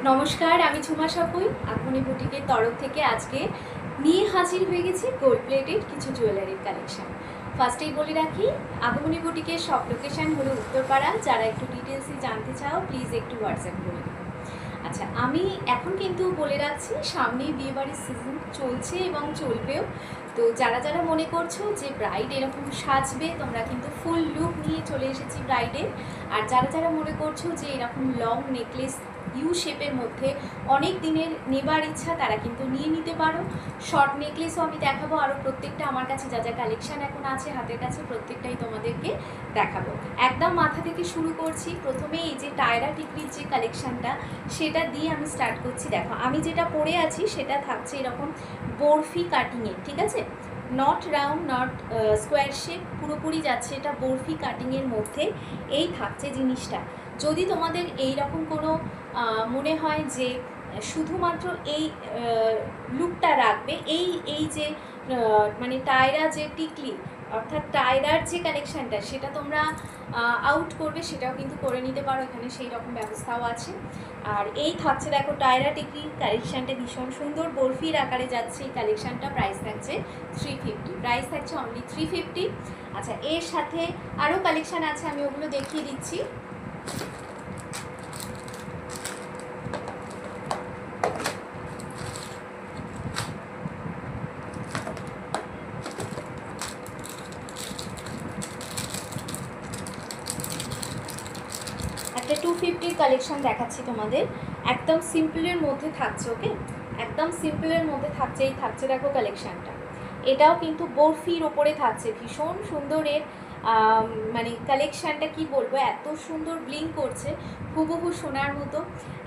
নমস্কার, আমি ঝুমা সাপুই আগমনী বুটিকের তরফ থেকে আজকে নিয়ে হাজির হয়ে গেছি গোল্ড প্লেটেড কিছু জুয়েলারির কালেকশন। ফার্স্টেই বলে রাখি, আগমনী বুটিকের সব লোকেশন হলো উত্তরপাড়া। যারা একটু ডিটেলসে জানতে চাও প্লিজ একটু হোয়াটসঅ্যাপ করে দিও। আচ্ছা, আমি এখন কিন্তু বলে রাখছি, সামনেই বিয়েবাড়ির সিজন চলছে এবং চলবেও। তো যারা যারা মনে করছো যে ব্রাইড এরকম সাজবে, তোমরা কিন্তু ফুল লুক নিয়ে চলে এসেছি ব্রাইডের। আর যারা যারা মনে করছো যে এরকম লং নেকলেস ইউ শেপের মধ্যে অনেক দিনের নেবার ইচ্ছা, তারা কিন্তু নিয়ে নিতে পারো। শর্ট নেকলেসও আমি দেখাবো, আরও প্রত্যেকটা আমার কাছে যা যা কালেকশান এখন আছে হাতের কাছে প্রত্যেকটাই তোমাদেরকে দেখাবো। একদম মাথা থেকে শুরু করছি। প্রথমে এই যে টায়রা টিকলির যে কালেকশানটা, সেটা দিয়ে আমি স্টার্ট করছি। দেখো, আমি যেটা পরে আছি সেটা থাকছে এরকম বরফি কাটিংয়ে, ঠিক আছে? Not round, not square shape, পুরোপুরি যাচ্ছে এটা বরফি কাটিংয়ের মধ্যে। এই থাকছে জিনিসটা। যদি তোমাদের এই রকম কোনো মনে হয় যে শুধুমাত্র এই লুকটা রাখবে, এই যে মানে টায়রা যে টিকলি অর্থাৎ টায়রার যে কালেকশানটা সেটা তোমরা আউট করবে, সেটাও কিন্তু করে নিতে পারো, এখানে সেই রকম ব্যবস্থাও আছে। আর এই থাকছে দেখো টায়রা টিকলি কালেকশানটা ভীষণ সুন্দর, বরফির আকারে যাচ্ছে এই কালেকশানটা। প্রাইস থাকছে 350, প্রাইস থাকছে অনলি 350। আচ্ছা, এর সাথে আরও কালেকশান আছে, আমি ওগুলো দেখিয়ে দিচ্ছি। একটা 250 কালেকশন দেখাচ্ছি তোমাদের, একদম সিম্পলের মধ্যে থাকছে। ওকে, একদম সিম্পলের মধ্যে থাকছে। এই থাকছে দেখো কালেকশানটা, এটাও কিন্তু বরফির ওপরে থাকছে। ভীষণ সুন্দর এর মানে কালেকশানটা, কি বলবো, এত সুন্দর ব্লিং করছে, হুবহু সোনার মতো।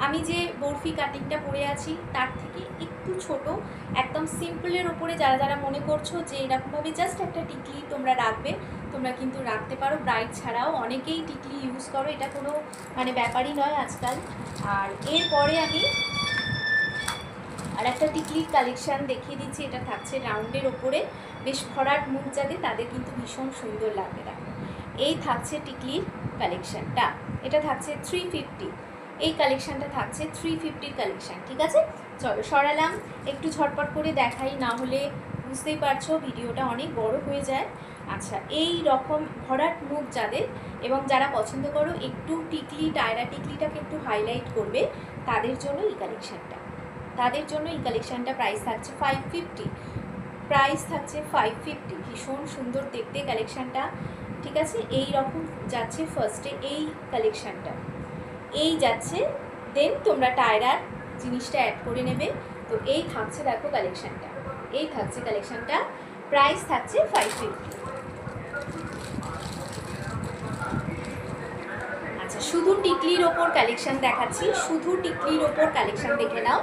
আমি যে বরফি কাটিংটা পরে আছি তার থেকে একটু ছোট, একদম সিম্পলের ওপরে। যারা যারা মনে করছো যে এরকমভাবে জাস্ট একটা টিকলি তোমরা রাখবে, তোমরা কিন্তু রাখতে পারো। ব্রাইড ছাড়াও অনেকেই টিকলি ইউজ করো, এটা কোনো মানে ব্যাপারই নয় আজকাল। আর এরপরে আমি আর একটা টিকলির কালেকশান দেখিয়ে দিচ্ছি। এটা থাকছে রাউন্ডের ওপরে, বেশ ভরাট মুখ যাদের, তাদের কিন্তু ভীষণ সুন্দর লাগবে। দেখো, এই থাকছে টিকলির কালেকশানটা, এটা থাকছে 350। এই কালেকশানটা থাকছে 350 কালেকশান, ঠিক আছে? চলো সরালাম, একটু ঝটপট করে দেখাই, না হলে বুঝতেই পারছো ভিডিওটা অনেক বড় হয়ে যায়। আচ্ছা, এই রকম ভরাট মুখ যাদের এবং যারা পছন্দ করো একটু টিকলি টায়রা টিকলিটাকে একটু হাইলাইট করবে, তাদের জন্য এই কালেকশানটা, তাদের জন্য এই কালেকশানটা। প্রাইস থাকছে 550, প্রাইস থাকছে 550। ভীষণ সুন্দর দেখতে কালেকশানটা, ঠিক আছে? এই রকম যাচ্ছে ফার্স্টে এই কালেকশানটা, এই যাচ্ছে, দেন তোমরা টায়রার জিনিসটা অ্যাড করে নেবে। তো এই থাকছে দেখো কালেকশানটা, এই থাকছে কালেকশানটা, প্রাইস থাকছে 550। আচ্ছা, শুধু টিকলির ওপর কালেকশান দেখাচ্ছি, শুধু টিকলির ওপর কালেকশান দেখে নাও।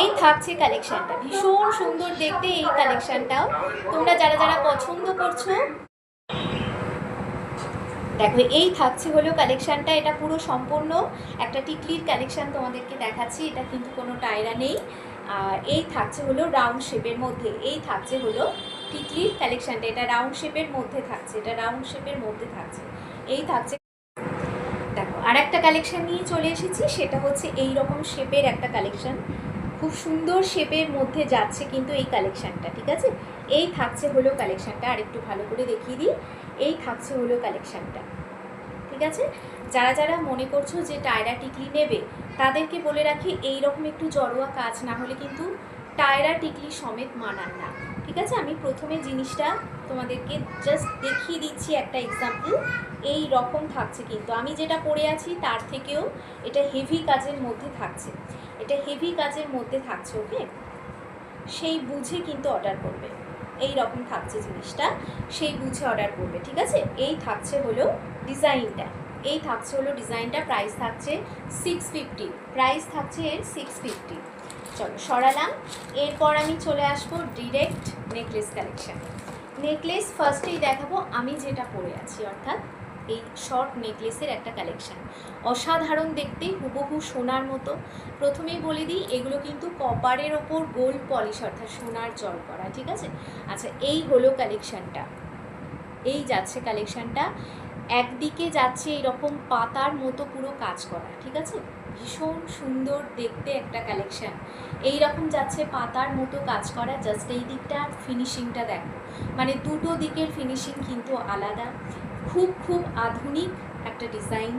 এই থাকছে কালেকশানটা, ভীষণ সুন্দর দেখতে এই কালেকশানটাও। তোমরা যারা যারা পছন্দ করছো, দেখো এই থাকছে হলো কালেকশানটা। এটা পুরো সম্পূর্ণ একটা টিকলির কালেকশান তোমাদেরকে দেখাচ্ছি, এটা কিন্তু কোনো টায়রা নেই। আর এই থাকছে হলো রাউন্ড শেপের মধ্যে, এই থাকছে হলো টিকলির কালেকশানটা, এটা রাউন্ড শেপের মধ্যে থাকছে, এটা রাউন্ড শেপের মধ্যে থাকছে। এই থাকছে, দেখো আর একটা কালেকশান নিয়ে চলে এসেছি, সেটা হচ্ছে এই রকম শেপের একটা কালেকশান, খুব সুন্দর শেপের মধ্যে যাচ্ছে কিন্তু এই কালেকশানটা, ঠিক আছে? এই থাকছে হলো কালেকশানটা, আর একটু ভালো করে দেখিয়ে দিই। এই থাকছে হলো কালেকশানটা, ঠিক আছে? যারা যারা মনে করছো যে টায়রা টিকলি নেবে, তাদেরকে বলে রাখি এই রকম একটু জড়োয়া কাজ না হলে কিন্তু টায়রা টিকলি সমেত মানান না, ঠিক আছে? আমি প্রথমে জিনিসটা তোমাদেরকে জাস্ট দেখিয়ে দিচ্ছি একটা এক্সাম্পল। এই রকম থাকছে কিন্তু, আমি যেটা পরে আছি তার থেকেও এটা হেভি কাজের মধ্যে থাকছে, এটা হেভি কাজের মধ্যে থাকছে। ওকে, সেই বুঝে কিন্তু অর্ডার করবে। এই রকম থাকছে জিনিসটা, সেই বুঝে অর্ডার করবে, ঠিক আছে? এই থাকছে হলো ডিজাইনটা, এই থাকছে হলো ডিজাইনটা। প্রাইস থাকছে 650, প্রাইস থাকছে এর 650। চলো সরালাম, এরপর আমি চলে আসবো ডিরেক্ট নেকলেস কালেকশান। নেকলেস ফার্স্টেই দেখাবো আমি যেটা পরে আছি, অর্থাৎ এই শর্ট নেকলেসের একটা কালেকশান, অসাধারণ দেখতে, হুবহু সোনার মতো। প্রথমেই বলে দিই, এগুলো কিন্তু কপারের ওপর গোল্ড পলিশ অর্থাৎ সোনার জল করা, ঠিক আছে? আচ্ছা, এই হলো কালেকশানটা, এই যাচ্ছে কালেকশানটা। একদিকে যাচ্ছে এরকম পাতার মতো পুরো কাজ করা, ঠিক আছে? ভীষণ সুন্দর দেখতে একটা কালেকশান। এই রকম যাচ্ছে পাতার মতো কাজ করা, জাস্ট এই দিকটা ফিনিশিংটা দেখো, মানে দুটো দিকের ফিনিশিং কিন্তু আলাদা, খুব খুব আধুনিক একটা ডিজাইন।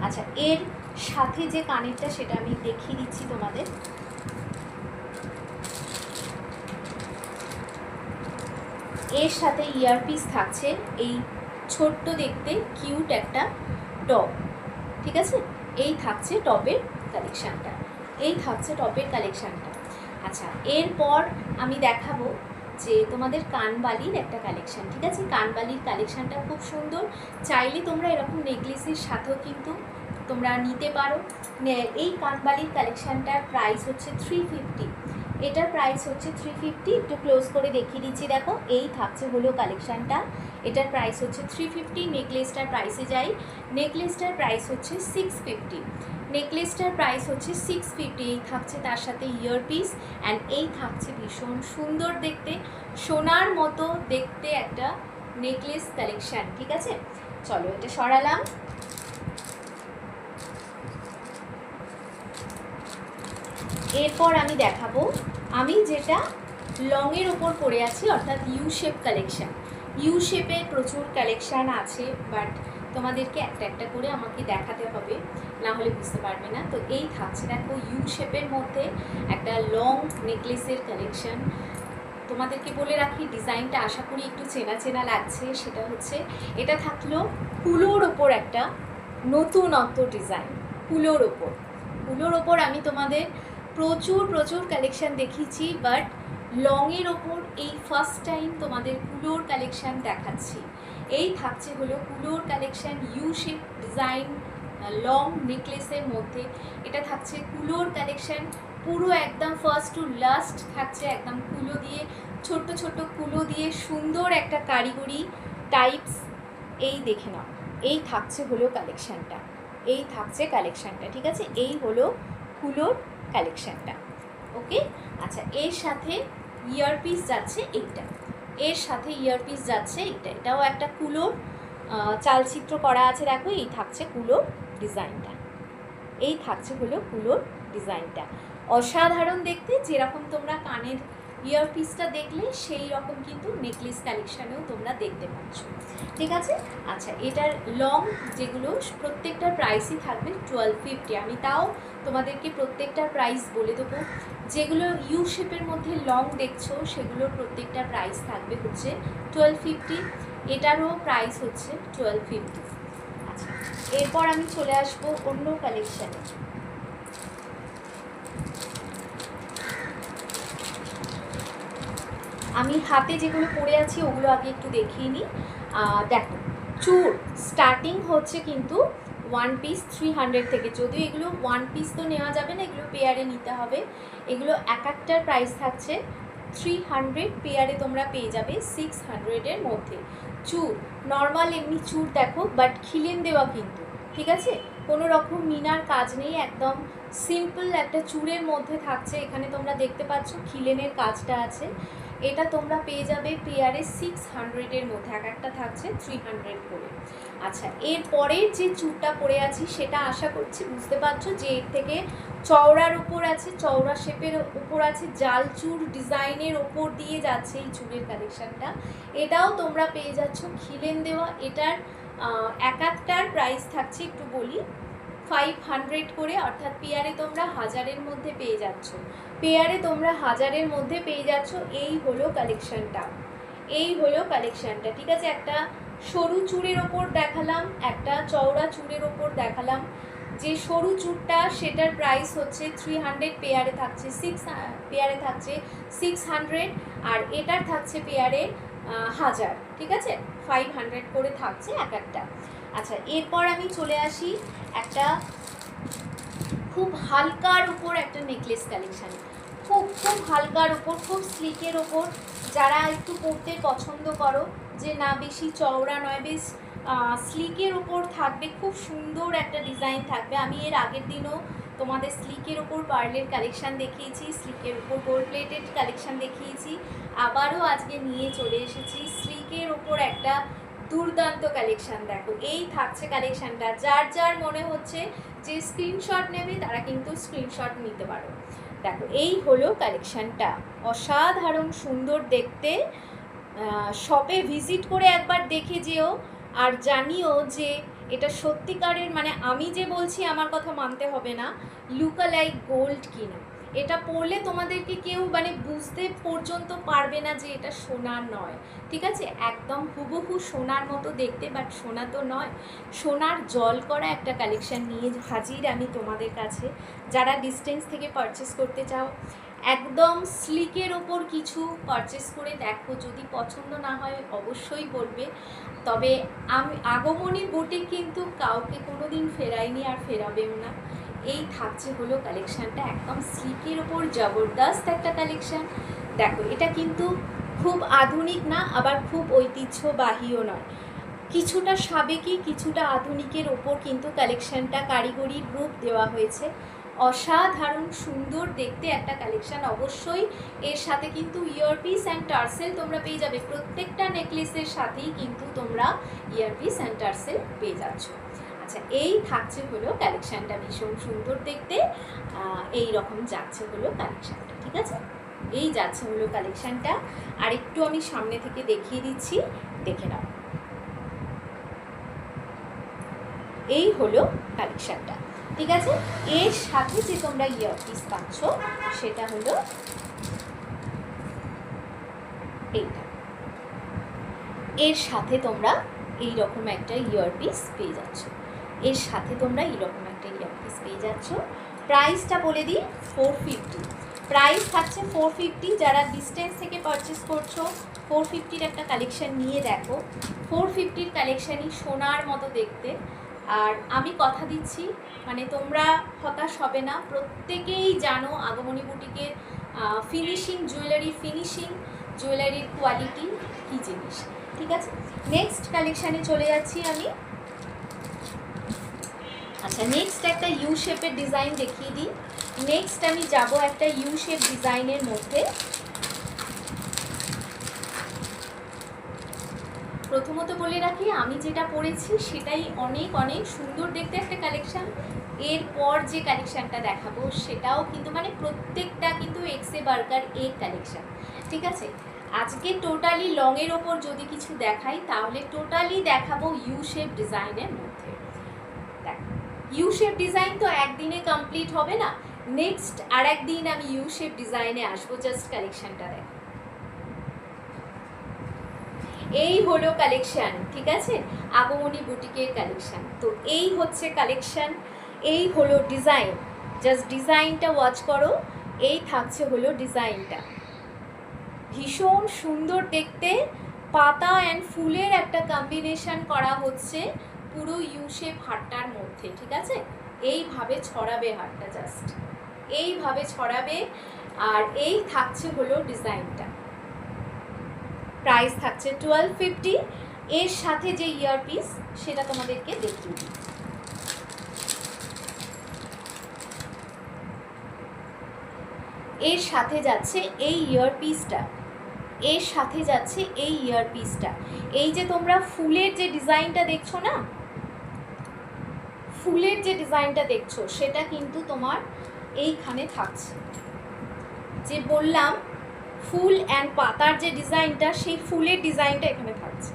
আচ্ছা, এর সাথে যে কানেরটা সেটা আমি দেখিয়ে দিচ্ছি তোমাদের। এর সাথে ইয়ারপিস থাকছে, এই ছোট্ট দেখতে কিউট একটা টপ, ঠিক আছে? এই থাকছে টপের কালেকশানটা, এই থাকছে টপের কালেকশানটা। আচ্ছা, এরপর আমি দেখাবো যে তোমাদের কানবালির একটা কালেকশান, ঠিক আছে? কানবালির কালেকশানটা খুব সুন্দর, চাইলে তোমরা এরকম নেকলেসের সাথেও কিন্তু তোমরা নিতে পারো। এই কানবালির কালেকশানটার প্রাইস হচ্ছে 350, এটার প্রাইস হচ্ছে 350। একটু ক্লোজ করে দেখিয়ে দিচ্ছি, দেখো এই থাকছে হলো কালেকশানটা, এটার প্রাইস হচ্ছে 350। নেকলেসটার প্রাইসে যাই, নেকলেসটার প্রাইস হচ্ছে 650, নেকলেসটার প্রাইস হচ্ছে 650। এই থাকছে তার সাথে ইয়ারপিস, অ্যান্ড এই থাকছে ভীষণ সুন্দর দেখতে, সোনার মতো দেখতে একটা নেকলেস কালেকশান, ঠিক আছে? চলো এটা সরালাম। এরপর আমি দেখাবো আমি যেটা লংয়ের ওপর পরে আছি, অর্থাৎ ইউ শেপ কালেকশান। ইউ শেপের প্রচুর কালেকশান আছে, বাট তোমাদেরকে একটা একটা করে আমাকে দেখাতে হবে, না হলে বুঝতে পারবে না। তো এই থাকছে দেখো ইউ শেপের মধ্যে একটা লং নেকলেসের কালেকশান। তোমাদেরকে বলে রাখি, ডিজাইনটা আশা করি একটু চেনা চেনা লাগছে। সেটা হচ্ছে এটা থাকলো কুলোর ওপর একটা নতুনত্ব ডিজাইন, কুলোর ওপর আমি তোমাদের প্রচুর কালেকশান দেখিয়েছি, বাট লংয়ের ওপর এই ফার্স্ট টাইম তোমাদের কুলোর কালেকশান দেখাচ্ছি। এই থাকছে হলো কুলোর collection, U shape design long নেকলেসের মধ্যে। এটা থাকছে কুলোর কালেকশান, পুরো একদম ফার্স্ট টু লাস্ট থাকছে একদম কুলো দিয়ে, ছোট্ট ছোট্ট কুলো দিয়ে সুন্দর একটা কারিগরি টাইপস। এই দেখে নাও, এই থাকছে হলো কালেকশানটা, এই থাকছে কালেকশানটা, ঠিক আছে? এই হলো কুলোর কালেকশানটা, ওকে? আচ্ছা, এর সাথে ইয়ারপিস যাচ্ছে এইটা, এর সাথে ইয়ারপিস যাচ্ছে এইটা, এটাও একটা কুলোর চালচিত্র করা আছে, দেখো এই থাকছে কুলোর ডিজাইনটা, এই থাকছে হলো কুলোর ডিজাইনটা। অসাধারণ দেখতে, যেরকম তোমরা কানের ইয়ারপিসটা দেখলে সেই রকম কিন্তু নেকলেস কালেকশানেও তোমরা দেখতে পাচ্ছ, ঠিক আছে? আচ্ছা, এটার লং যেগুলো প্রত্যেকটার প্রাইসই থাকবে 1250। আমি তাও তোমাদেরকে প্রত্যেকটার প্রাইস বলে দেবো। যেগুলো ইউ শেপের মধ্যে লং দেখছো সেগুলোর প্রত্যেকটার প্রাইস থাকবে হচ্ছে 1250, এটারও প্রাইস হচ্ছে 1250। আচ্ছা, এরপর আমি চলে আসবো অন্য কালেকশানে। আমি হাতে যেগুলো পরে আছি ওগুলো আগে একটু দেখিয়ে নিই। দেখো, চূড় স্টার্টিং হচ্ছে কিন্তু 1 পিস 300 থেকে, যদিও এগুলো 1 পিস তো নেওয়া যাবে না, এগুলো পেয়ারে নিতে হবে। এগুলো এক একটার প্রাইস থাকছে 300, পেয়ারে তোমরা পেয়ে যাবে 600-এর মধ্যে। চূড় নর্মাল এমনি চূড় দেখো, বাট খিলেন দেওয়া কিন্তু, ঠিক আছে? কোনো রকম মিনার কাজ নেই, একদম সিম্পল একটা চূড়ের মধ্যে থাকছে। এখানে তোমরা দেখতে পাচ্ছ খিলেনের কাজটা আছে। এটা তোমরা পেয়ে যাবে পেয়ারে 600-এর মধ্যে, এক একটা থাকছে 300 করে। আচ্ছা, এর পরের যে চূড়টা পরে আছি সেটা আশা করছি বুঝতে পারছো যে এর থেকে চওড়ার উপর আছে, চওড়া শেপের উপর আছে, জাল চূড় ডিজাইনের ওপর দিয়ে যাচ্ছে এই চূড়ের কালেকশানটা। এটাও তোমরা পেয়ে যাচ্ছ খিলেন দেওয়া। এটার এক একটার প্রাইস থাকছে একটু বলি 500 করে, অর্থাৎ পেয়ারে তোমরা 1000-এর মধ্যে পেয়ে যাচ্ছ, পেয়ারে তোমরা 1000-এর মধ্যে পেয়ে যাচ্ছ। এই হলো কালেকশানটা, এই হলো কালেকশানটা, ঠিক আছে? একটা সরু চূড়ের ওপর দেখালাম, একটা চওড়া চূড়ের ওপর দেখালাম। যে সরু চূড়টা সেটার প্রাইস হচ্ছে 300, পেয়ারে থাকছে 600, আর এটার থাকছে পেয়ারে 1000, ঠিক আছে? 500 করে থাকছে এক একটা। আচ্ছা, এরপর আমি চলে আসি একটা খুব হালকার উপর একটা নেকলেস কালেকশান, খুব হালকার উপর, খুব স্লিকের ওপর। যারা একটু পরতে পছন্দ করো, যে না বেশি চওড়া নয়, বেশ স্লিকের ওপর থাকবে, খুব সুন্দর একটা ডিজাইন থাকবে। আমি এর আগের দিনও তোমাদের স্লিকের ওপর পার্লের কালেকশান দেখিয়েছি, স্লিকের ওপর গোল্ড প্লেটেড কালেকশান দেখিয়েছি, আবারও আজকে নিয়ে চলে এসেছি স্লিকের ওপর একটা দুর্দান্ত কালেকশন। দেখো এই থাকছে কালেকশনটা, যার যার মনে হচ্ছে যে স্ক্রিনশট নেবে তারা কিন্তু স্ক্রিনশট নিতে পারো। দেখো এই হলো কালেকশনটা, অসাধারণ সুন্দর দেখতে। শপে ভিজিট করে একবার দেখে যেও, আর জানিও যে এটা সত্যিকারের, মানে আমি যে বলছি আমার কথা মানতে হবে না, লুকালাইক গোল্ড কিনা। এটা পরলে তোমাদেরকে কেউ মানে বুঝতে পর্যন্ত পারবে না যে এটা সোনার নয়, ঠিক আছে? একদম হুবহু সোনার মতো দেখতে, বাট সোনা তো নয়, সোনার জল করা একটা কালেকশন নিয়ে হাজির আমি তোমাদের কাছে। যারা ডিস্টেন্স থেকে পারচেস করতে চাও, একদম স্লিকের ওপর কিছু পারচেস করে দেখো, যদি পছন্দ না হয় অবশ্যই বলবে। তবে আমি আগমনী বুটিক কিন্তু কাউকে কোনো দিন ফেরাইনি আর ফেরাবেও না। এই থাকছে হলো কালেকশানটা, একদম স্লিকের ওপর জবরদস্ত একটা কালেকশান। দেখো এটা কিন্তু খুব আধুনিক না, আবার খুব ঐতিহ্যবাহীও নয়, কিছুটা সাবেকি কিছুটা আধুনিকের ওপর কিন্তু কালেকশানটা কারিগরির রূপ দেওয়া হয়েছে। অসাধারণ সুন্দর দেখতে একটা কালেকশান। অবশ্যই এর সাথে কিন্তু ইয়ারপিস অ্যান্ড টার্সেল তোমরা পেয়ে যাবে, প্রত্যেকটা নেকলেসের সাথেই কিন্তু তোমরা ইয়ারপিস অ্যান্ড টার্সেল পেয়ে যাচ্ছ। আচ্ছা, এই থাকছে হলো কালেকশানটা, ভীষণ সুন্দর দেখতে। এই রকম যাচ্ছে হলো কালেকশানটা, ঠিক আছে? এই যাচ্ছে হলো কালেকশানটা। আর একটু আমি সামনে থেকে দেখিয়ে দিচ্ছি, দেখে নাও। এই হলো কালেকশানটা, ঠিক আছে? এর সাথে যে তোমরা ইয়ারপিস পাচ্ছ সেটা হলো এইটা। এর সাথে তোমরা এই রকম একটা ইয়ারপিস পেয়ে যাচ্ছ, এর সাথে তোমরা এইরকম একটা ইয়ারপিস পেয়ে যাচ্ছ। প্রাইসটা বলে দিই, 450 প্রাইস থাকছে, 450। যারা ডিস্টেন্স থেকে পারচেস করছো 450-র একটা কালেকশান নিয়ে দেখো, 450-র কালেকশানই সোনার মতো দেখতে। আর আমি কথা দিচ্ছি, মানে তোমরা হতাশ হবে না। প্রত্যেকেই জানো আগমনী বুটিকের ফিনিশিং, জুয়েলারির কোয়ালিটি কী জিনিস, ঠিক আছে? নেক্সট কালেকশানে চলে যাচ্ছি আমি। আচ্ছা, নেক্সট একটা ইউ শেপের ডিজাইন দেখিয়ে দিই। নেক্সট আমি যাব একটা ইউ শেপ ডিজাইনের মধ্যে। প্রথমত বলে রাখি, আমি যেটা পরেছি সেটাই অনেক অনেক সুন্দর দেখতে একটা কালেকশান। এরপর যে কালেকশানটা দেখাবো সেটাও কিন্তু মানে প্রত্যেকটা কিন্তু এক্সে বার্গার এ কালেকশান, ঠিক আছে? আজকে টোটালি লংয়ের ওপর যদি কিছু দেখাই তাহলে টোটালি দেখাবো ইউ শেপ ডিজাইনের মধ্যে। দেখো, ইউ শেপ ডিজাইন তো একদিনে কমপ্লিট হবে না, নেক্সট আর একদিন আমি ইউ শেপ ডিজাইনে আসবো। জাস্ট কালেকশানটা দেখো, এই হলো কালেকশান, ঠিক আছে? আগমনী বুটিকের কালেকশান। তো এই হচ্ছে কালেকশান, এই হলো ডিজাইন। জাস্ট ডিজাইনটা ওয়াচ করো, এই থাকছে হলো ডিজাইনটা, ভীষণ সুন্দর দেখতে। পাতা অ্যান্ড ফুলের একটা কম্বিনেশন করা হচ্ছে পুরো ইউ শেপ হারটার মধ্যে, ঠিক আছে? এইভাবে ছড়াবে হারটা, জাস্ট এইভাবে ছড়াবে। আর এই থাকছে হলো ডিজাইনটা, প্রাইস থাকছে 1250। এর সাথে যে ইয়ারপিস সেটা তোমাদেরকে দেখিয়ে দিই। এর সাথে যাচ্ছে এই ইয়ারপিসটা, এর সাথে যাচ্ছে এই ইয়ারপিসটা। এই যে তোমরা ফুলের যে ডিজাইনটা দেখছো না, ফুলের যে ডিজাইনটা দেখছো সেটা কিন্তু তোমার এইখানে থাকছে। যে বললাম ফুল অ্যান্ড পাতার যে ডিজাইনটা, সেই ফুলের ডিজাইনটা এখানে থাকছে।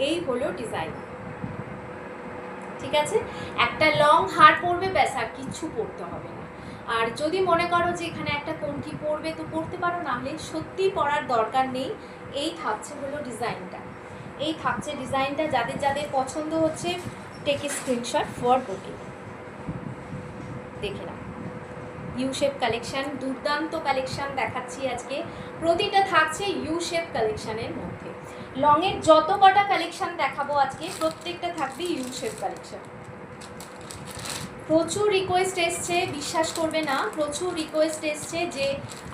এই হলো ডিজাইন, ঠিক আছে? একটা লং হার পরবে, ব্যাস, আর কিচ্ছু পরতে হবে না। আর যদি মনে করো যে এখানে একটা কণ্ঠি পরবে তো পরতে পারো, নাহলে সত্যি পরার দরকার নেই। এই থাকছে হলো ডিজাইনটা, এই থাকছে ডিজাইনটা। যাদের যাদের পছন্দ হচ্ছে take a screenshot for booking. দেখে নাও, ইউ শেপ কালেকশান, দুর্দান্ত কালেকশান দেখাচ্ছি আজকে। প্রতিটা থাকছে ইউ শেপ কালেকশানের মধ্যে। লংয়ের যত কটা কালেকশান দেখাবো আজকে প্রত্যেকটা থাকবে ইউ শেপ কালেকশান। প্রচুর রিকোয়েস্ট এসছে, বিশ্বাস করবে না, প্রচুর রিকোয়েস্ট এসছে যে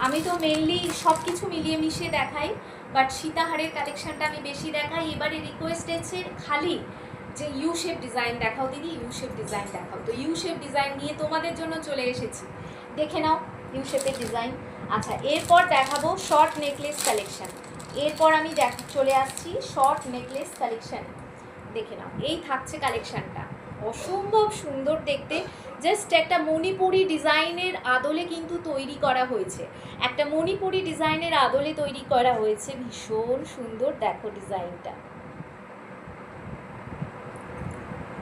আমি তো মেনলি সব কিছু মিলিয়ে মিশিয়ে দেখাই, বাট সীতাহারের কালেকশানটা আমি বেশি দেখাই। এবারে রিকোয়েস্ট এসছে খালি যে ইউ শেপ ডিজাইন দেখাও দিদি, ইউ শেপ ডিজাইন দেখাও। তো ইউ শেপ ডিজাইন নিয়ে তোমাদের জন্য চলে এসেছি, দেখে নাও ইউ শেপের ডিজাইন। আচ্ছা, এরপর দেখাবো শর্ট নেকলেস কালেকশান। এরপর আমি চলে আসছি শর্ট নেকলেস কালেকশান। দেখে নাও, এই থাকছে কালেকশানটা, অসম্ভব সুন্দর দেখতে। জাস্ট একটা মণিপুরি ডিজাইনের আদলে কিন্তু তৈরি করা হয়েছে, একটা মণিপুরি ডিজাইনের আদলে তৈরি করা হয়েছে, ভীষণ সুন্দর। দেখো ডিজাইনটা,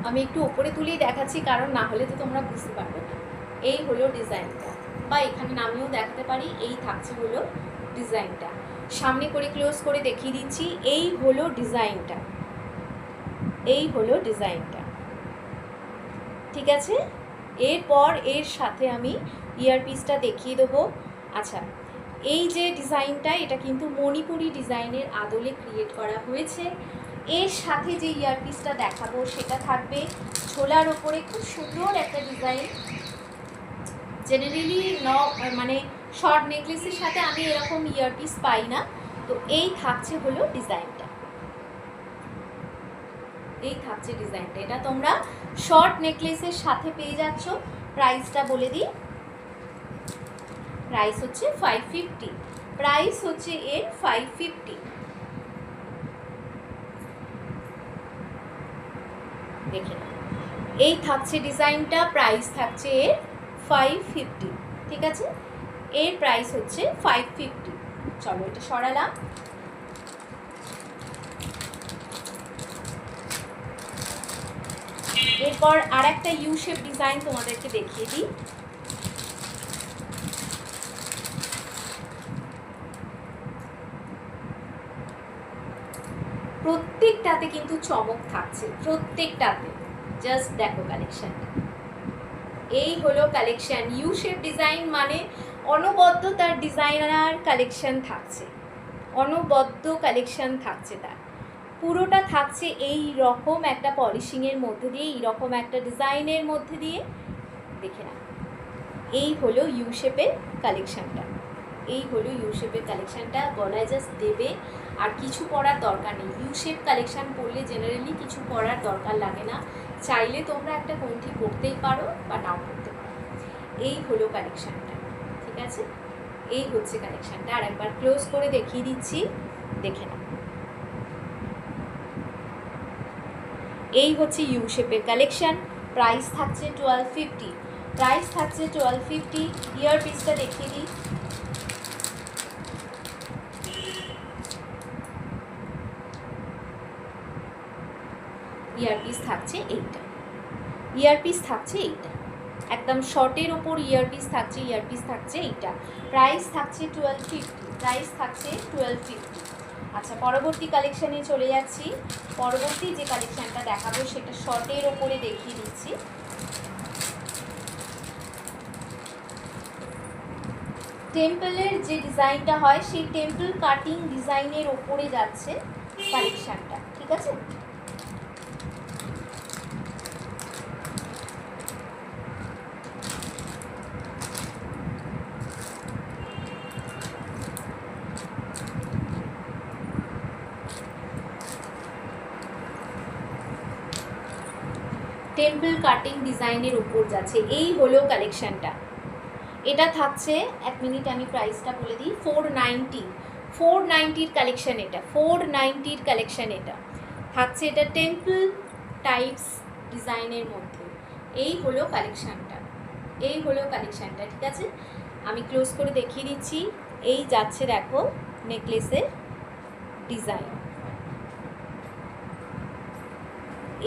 আমি একটু ওপরে তুলেই দেখাচ্ছি, কারণ না হলে তো তোমরা বুঝতে পারবে না। এই হলো ডিজাইনটা, বা এখানে নামিয়েও দেখাতে পারি। এই থাকছে হলো ডিজাইনটা, সামনে করে ক্লোজ করে দেখিয়ে দিচ্ছি। এই হলো ডিজাইনটা, এই হলো ডিজাইনটা, ঠিক আছে। এরপর এর সাথে আমি ইয়ারপিসটা দেখিয়ে দেবো। আচ্ছা, এই যে ডিজাইনটা, এটা কিন্তু মণিপুরি ডিজাইনের আদলে ক্রিয়েট করা হয়েছে। এর সাথে যে ইয়ারপিসটা দেখাবো সেটা থাকবে ছোলার ওপরে, খুব সুন্দর একটা ডিজাইন। জেনারেলি মানে শর্ট নেকলেসের সাথে আমি এরকম ইয়ারপিস পাই না। তো এই থাকছে হলো ডিজাইনটা, এই থাকছে ডিজাইনটা। এটা তোমরা শর্ট নেকলেসের সাথে পেয়ে যাচ্ছ। প্রাইসটা বলে দিই, প্রাইস হচ্ছে 550, প্রাইস হচ্ছে এর 550। দেখে নাও, এই থাকছে ডিজাইনটা, প্রাইস থাকছে এর 550, ঠিক আছে। এর প্রাইস হচ্ছে 550। চলো এটা সরালাম। এরপর আর একটা ইউ শেপ ডিজাইন তোমাদেরকে দেখিয়ে দিই। প্রত্যেকটাতে কিন্তু চমক থাকছে, প্রত্যেকটাতে। জাস্ট দেখো কালেকশনটা, এই হলো কালেকশন। ইউ শেপ ডিজাইন মানে অনবদ্য তার ডিজাইনার কালেকশন থাকছে, অনবদ্য কালেকশন থাকছে তার। পুরোটা থাকছে এই রকম একটা পলিশিংয়ের মধ্যে দিয়ে, এই রকম একটা ডিজাইনের মধ্যে দিয়ে। দেখে না, এই হলো ইউ শেপের কালেকশনটা, এই হলো ইউ শেপের কালেকশনটা। গলায় জাস্ট দেবে, আর কিছু পরার দরকার নেই। ইউ শেপ কালেকশন পরলে জেনারেলি কিছু পরার দরকার লাগে না, চাইলে তোমরা একটা কণ্ঠি পরতেই পারো বা নাও পরতে পারো। এই হলো কালেকশনটা, ঠিক আছে। এই হচ্ছে কালেকশনটা। আর একবার ক্লোজ করে দেখিয়ে দিচ্ছি, দেখে নাও। এই হচ্ছে ইউ শেপের কালেকশন। প্রাইস থাকছে 1250, প্রাইস থাকছে 1250। ইয়ার পিসটা দেখিয়ে দিই। ইয়ারপিস থাকছে এইটা, ইয়ারপিস থাকছে এইটা, একদম শর্টের ওপর ইয়ারপিস থাকছে, ইয়ারপিস থাকছে এইটা। প্রাইস থাকছে 1250, প্রাইস থাকছে 1250। আচ্ছা, পরবর্তী কালেকশানে চলে যাচ্ছি। পরবর্তী যে কালেকশানটা দেখাবো সেটা শর্টের ওপরে দেখিয়ে দিচ্ছি। টেম্পলের যে ডিজাইনটা হয় সেই টেম্পল কাটিং ডিজাইনের ওপরে যাচ্ছে কালেকশানটা, ঠিক আছে। টেম্পল কাটিং ডিজাইনের উপর যাচ্ছে, এই হলো কালেকশানটা। এটা থাকছে, এক মিনিট আমি প্রাইসটা বলে দিই, 490, 490-র কালেকশান এটা, 490-র কালেকশান এটা থাকছে। এটা টেম্পল টাইপস ডিজাইনের মধ্যে। এই হলো কালেকশানটা, এই হলো কালেকশানটা, ঠিক আছে। আমি ক্লোজ করে দেখিয়ে দিচ্ছি। এই যাচ্ছে দেখো নেকলেসের ডিজাইন,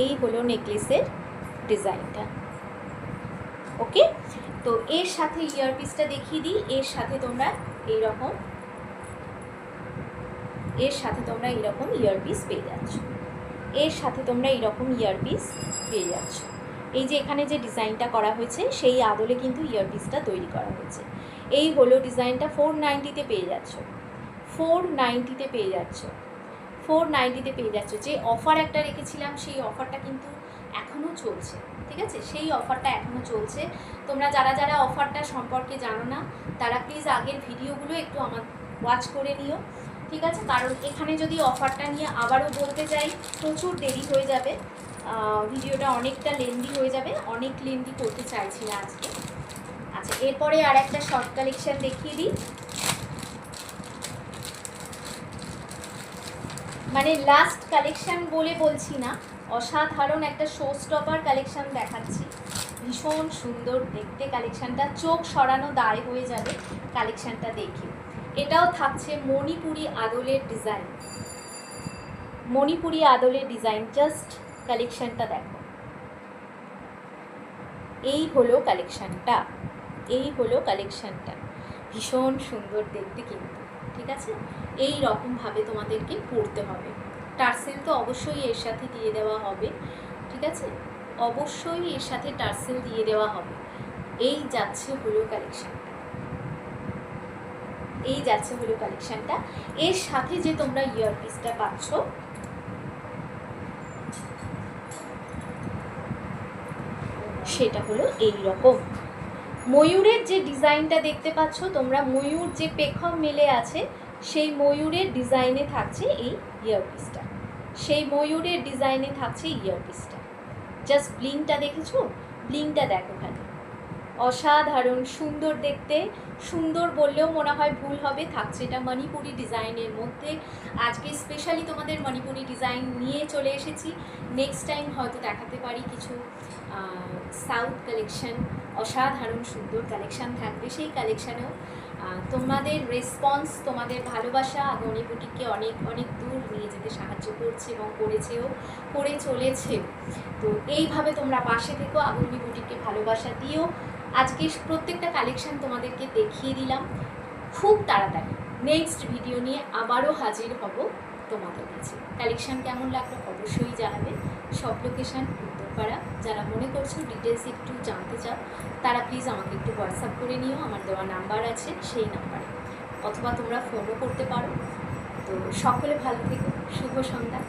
এই হলো নেকলেসের ডিজাইনটা, ওকে। তো এর সাথে ইয়ারপিসটা দেখিয়ে দিই। এর সাথে তোমরা এইরকম, এর সাথে তোমরা এইরকম ইয়ারপিস পেয়ে যাচ্ছ, এর সাথে তোমরা এইরকম ইয়ারপিস পেয়ে যাচ্ছ। এই যে এখানে যে ডিজাইনটা করা হয়েছে সেই আদলে কিন্তু ইয়ারপিসটা তৈরি করা হয়েছে। এই হলো ডিজাইনটা। 490-তে পেয়ে যাচ্ছ, 490-তে পেয়ে যাচ্ছ, 490-তে পেয়ে যাচ্ছ। যে অফার একটা রেখেছিলাম সেই অফারটা কিন্তু এখনও চলছে, ঠিক আছে। সেই অফারটা এখনও চলছে। তোমরা যারা যারা অফারটা সম্পর্কে জানো না তারা প্লিজ আগের ভিডিওগুলো একটু আমার ওয়াচ করে নিও, ঠিক আছে। কারণ এখানে যদি অফারটা নিয়ে আবারও বলতে যাই প্রচুর দেরি হয়ে যাবে, ভিডিওটা অনেকটা লেন্দি হয়ে যাবে, অনেক লেন্দি করতে চাইছি না আজকে। আচ্ছা, এরপরে আর একটা শর্ট কালেকশান দেখিয়ে দিই। মানে লাস্ট কালেকশন বলে বলছি না, অসাধারণ একটা শো স্টপার কালেকশন দেখাচ্ছি। ভীষণ সুন্দর দেখতে কালেকশনটা, চোখ সরানো দায় হয়ে যাবে কালেকশনটা দেখে। এটাও থাকছে মণিপুরি আদলের ডিজাইন, মণিপুরি আদলের ডিজাইন। জাস্ট কালেকশনটা দেখো, এই হলো কালেকশনটা, এই হলো কালেকশনটা। ভীষণ সুন্দর দেখতে কিন্তু, ঠিক আছে। এই রকমভাবে তোমাদেরকে পরতে হবে। টার্সেল তো অবশ্যই এর সাথে দিয়ে দেওয়া হবে, ঠিক আছে, অবশ্যই এর সাথে টার্সেল দিয়ে দেওয়া হবে। এই যাচ্ছে হলো কালেকশনটা, এই যাচ্ছে হলো কালেকশনটা। এর সাথে যে তোমরা ইয়ারপিসটা পাচ্ছ, সেটা হলো এই রকম ময়ূরের যে ডিজাইনটা দেখতে পাচ্ছ তোমরা, ময়ূর যে পেখম মেলে আছে সেই ময়ূরের ডিজাইনে থাকছে এই ইয়ারপিসটা, সেই ময়ূরের ডিজাইনে থাকছে ইয়ারপিসটা। জাস্ট ব্লিংটা দেখেছো, ব্লিংটা দেখো খালি, অসাধারণ সুন্দর দেখতে। সুন্দর বললেও মনে হয় ভুল হবে। থাকছে এটা মণিপুরি ডিজাইনের মধ্যে। আজকে স্পেশালি তোমাদের মণিপুরি ডিজাইন নিয়ে চলে এসেছি। নেক্সট টাইম হয়তো দেখাতে পারি কিছু সাউথ কালেকশন, অসাধারণ সুন্দর কালেকশান থাকবে। সেই কালেকশানেও তোমাদের রেসপন্স, তোমাদের ভালোবাসা আগমনী বুটিককে অনেক অনেক দূর নিয়ে যেতে সাহায্য করছে এবং করেছেও, করে চলেছে। তো এইভাবে তোমরা পাশে থেকো, আগমনী বুটিককে ভালোবাসা দিও। আজকে প্রত্যেকটা কালেকশান তোমাদেরকে দেখিয়ে দিলাম। খুব তাড়াতাড়ি নেক্সট ভিডিও নিয়ে আবারও হাজির হব তোমাদের কাছে। কালেকশান কেমন লাগলো অবশ্যই জানাবে। সব লোকেশান উত্তরপাড়া। যারা মনে করছো ডিটেলস একটু জানতে চাও তারা প্লিজ আমাকে একটু হোয়াটসঅ্যাপ করে নিও, আমার দেওয়া নাম্বার আছে সেই নাম্বারে, অথবা তোমরা ফোনও করতে পারো। তো সকলে ভালো থেকো, শুভ সন্ধ্যা।